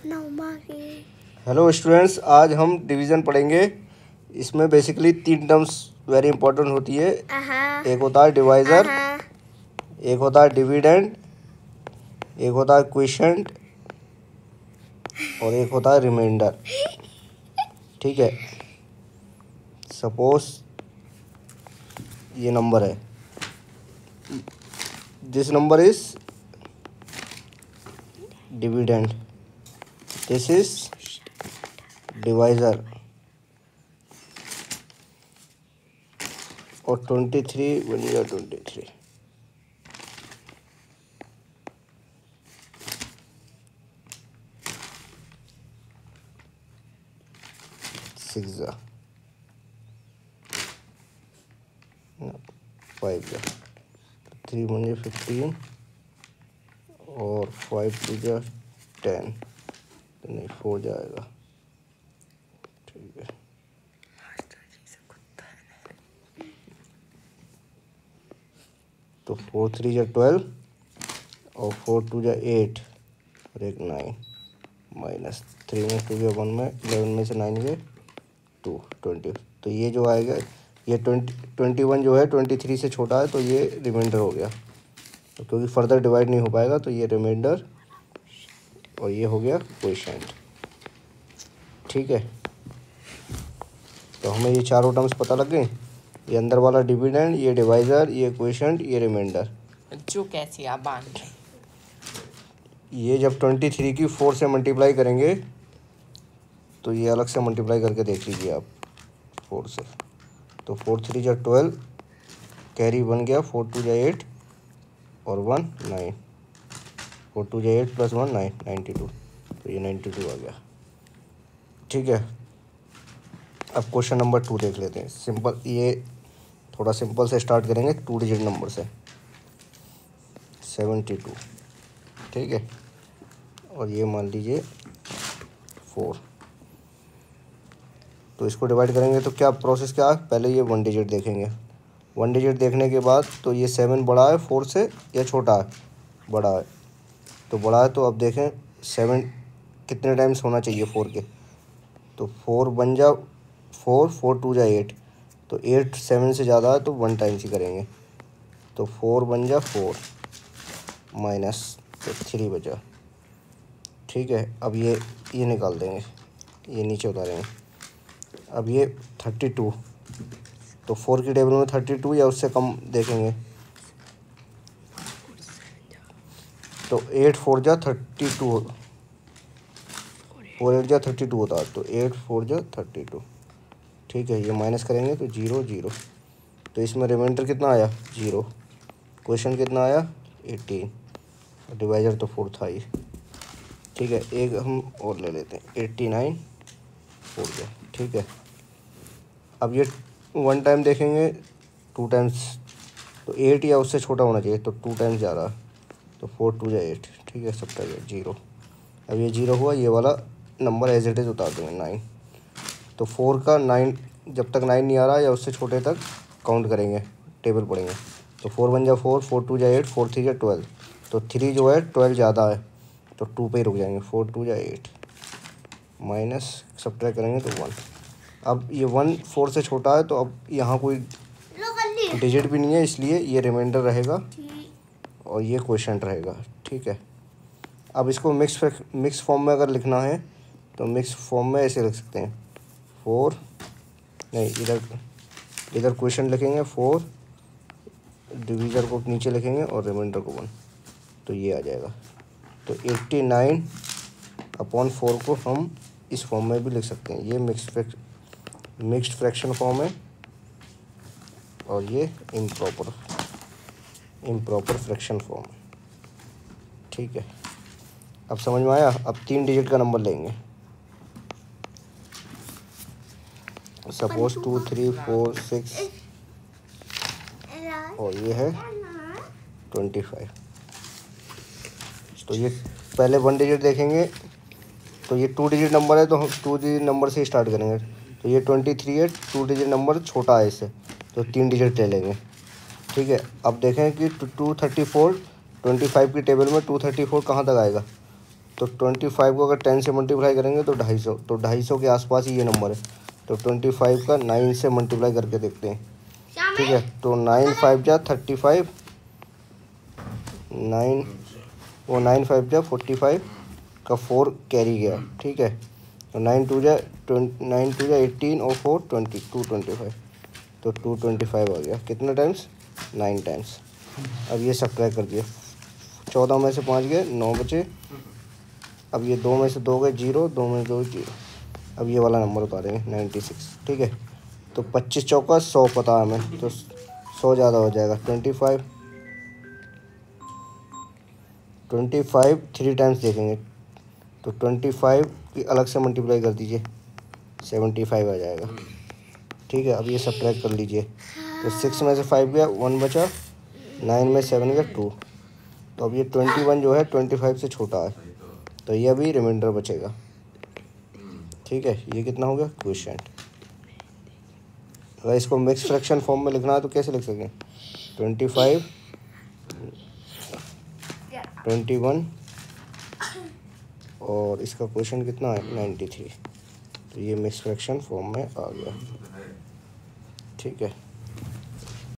Hello students, आज हम division पढ़ेंगे। इसमें बेसिकली 3 टर्म्स वेरी इंपॉर्टेंट होती है। एक होता है डिवाइज़र, एक होता है डिविडेंड, एक होता है क्वोशिएंट और एक होता है रिमाइंडर। ठीक है, सपोज ये नंबर है, this number is dividend, this is divisor और 23 1 या 23 6 जा 5 जा 3 1 जा 15 और 5 2 जा 10, तो नहीं 4 जाएगा। ठीक है, तो 4 3 जा 12 और 4 2 जा 8 और एक 9 माइनस 3 में 2 जा 1 में 11 में से 9 गए 2 20। तो ये जो आएगा ये 21 जो है 23 से छोटा है, तो ये रिमाइंडर हो गया। तो क्योंकि फर्दर डिवाइड नहीं हो पाएगा तो ये रिमाइंडर और ये हो गया क्वोशिएंट। ठीक है, तो हमें ये चारों टर्म्स पता लग गए। ये अंदर वाला डिविडेंड, ये डिवाइज़र, ये क्वोशिएंट, ये रिमाइंडर। जो कैसे आप बांध रहे, ये जब 23 की 4 से मल्टीप्लाई करेंगे तो ये अलग से मल्टीप्लाई करके देख लीजिए आप 4 से। तो 4 3 जा 12, कैरी बन गया 4 2 जा 8 और 1 9, 4 2 जा 8 प्लस 1 9 92, तो ये 92 आ गया। ठीक है, अब क्वेश्चन नंबर 2 देख लेते हैं। सिंपल, ये थोड़ा सिंपल से स्टार्ट करेंगे 2 डिजिट नंबर से। 72, ठीक है, और ये मान लीजिए 4। तो इसको डिवाइड करेंगे तो क्या प्रोसेस क्या है, पहले ये 1 डिजिट देखेंगे। 1 डिजिट देखने के बाद तो ये 7 बड़ा है 4 से या छोटा है, बड़ा है। तो बड़ा है तो अब देखें 7 कितने टाइम्स होना चाहिए 4 के। तो 4 बन जा 4 4 2 जा 8, तो 8 7 से ज़्यादा है तो 1 टाइम्स ही करेंगे। तो 4 बन जा 4 माइनस तो 3 बचा। ठीक है, अब ये निकाल देंगे, ये नीचे उतारेंगे। अब ये 32, तो 4 की टेबल में 32 या उससे कम देखेंगे। तो 8 4 जा 32, 4 8 जा 32 होता है, तो 8 4 जा 32। ठीक है, ये माइनस करेंगे तो 0 0। तो इसमें रिमाइंडर कितना आया 0, क्वेश्चन कितना आया 18, डिवाइजर तो 4 था ही। ठीक है, एक हम और ले लेते हैं 89 4 गया। ठीक है, अब ये 1 टाइम देखेंगे 2 टाइम्स, तो 8 या उससे छोटा होना चाहिए, तो 2 टाइम्स जा रहा है, तो 4 2 जा 8। ठीक है, सबका 0। अब ये 0 हुआ, ये वाला नंबर एज इट इज़ उतार देंगे 9। तो 4 का 9, जब तक 9 नहीं आ रहा या उससे छोटे तक काउंट करेंगे, टेबल पढ़ेंगे। तो 4 1 जा 4, 4 2 जा 8, 4 3 जा 12। तो 3 जो है 12 ज़्यादा है, तो 2 पे ही रुक जाएंगे। 4 2 जा 8 माइनस सब्ट्रैक्ट करेंगे तो 1। अब ये 1 4 से छोटा है, तो अब यहाँ कोई डिजिट भी नहीं है, इसलिए ये रिमाइंडर रहेगा और ये क्वोशिएंट रहेगा। ठीक है, अब इसको मिक्स फॉर्म में अगर लिखना है तो मिक्स फॉर्म में ऐसे लिख सकते हैं 4 नहीं, इधर क्वोशिएंट लिखेंगे 4, डिवीज़र को नीचे लिखेंगे और रिमाइंडर को 1, तो ये आ जाएगा। तो 89 अपॉन 4 को हम इस फॉर्म में भी लिख सकते हैं। ये मिक्स्ड फ्रैक्शन फॉर्म है और ये इम्प्रॉपर फ्रैक्शन फॉर्म। ठीक है, अब समझ में आया। अब 3 डिजिट का नंबर लेंगे। सपोज 2 3 4 6 और ये है 25। तो ये पहले 1 डिजिट देखेंगे, तो ये 2 डिजिट नंबर है, तो हम 2 डिजिट नंबर से स्टार्ट करेंगे। तो ये 23 है, 2 डिजिट नंबर छोटा है इससे, तो 3 डिजिट ले लेंगे। ठीक है, अब देखें कि 234 25 की टेबल में 234 कहाँ तक आएगा, तो 25 को अगर 10 से मल्टीप्लाई करेंगे तो 250, तो 250 के आसपास ही ये नंबर है। तो 25 का 9 से मल्टीप्लाई करके देखते हैं, ठीक है। तो 9 5 जा 35, 9 वो 9 5 जा 45 का 4 कैरी गया, ठीक है। तो 9 2 जा 18 और 4 20 225, तो 225 आ गया। कितने टाइम्स? 9 टाइम्स। अब ये सब्ट्रैक्ट कर दिया, 14 में से 5 गए, 9 बचे। अब ये 2 में से 2 गए 0, 2 में 2 0। अब ये वाला नंबर उतारेंगे 96, ठीक है। तो 25 चौका 100 पता है हमें, तो 100 ज़्यादा हो जाएगा। 25 3 टाइम्स देखेंगे, तो 25 की अलग से मल्टीप्लाई कर दीजिए, 75 आ जाएगा, ठीक है। अब ये सब्ट्रैक्ट कर लीजिए, तो 6 में से 5 गया, 1 बचा, 9 में 7 गया 2। तो अब ये 21 जो है 25 से छोटा है, तो ये अभी रिमाइंडर बचेगा, ठीक है। ये कितना हो गया? क्वोशिएंट। अगर इसको मिक्स फ्रैक्शन फॉर्म में लिखना है तो कैसे लिख सकें? 25 21 और इसका क्वोशिएंट कितना है? 93। तो ये मिक्स फ्रैक्शन फॉर्म में आ गया, ठीक है।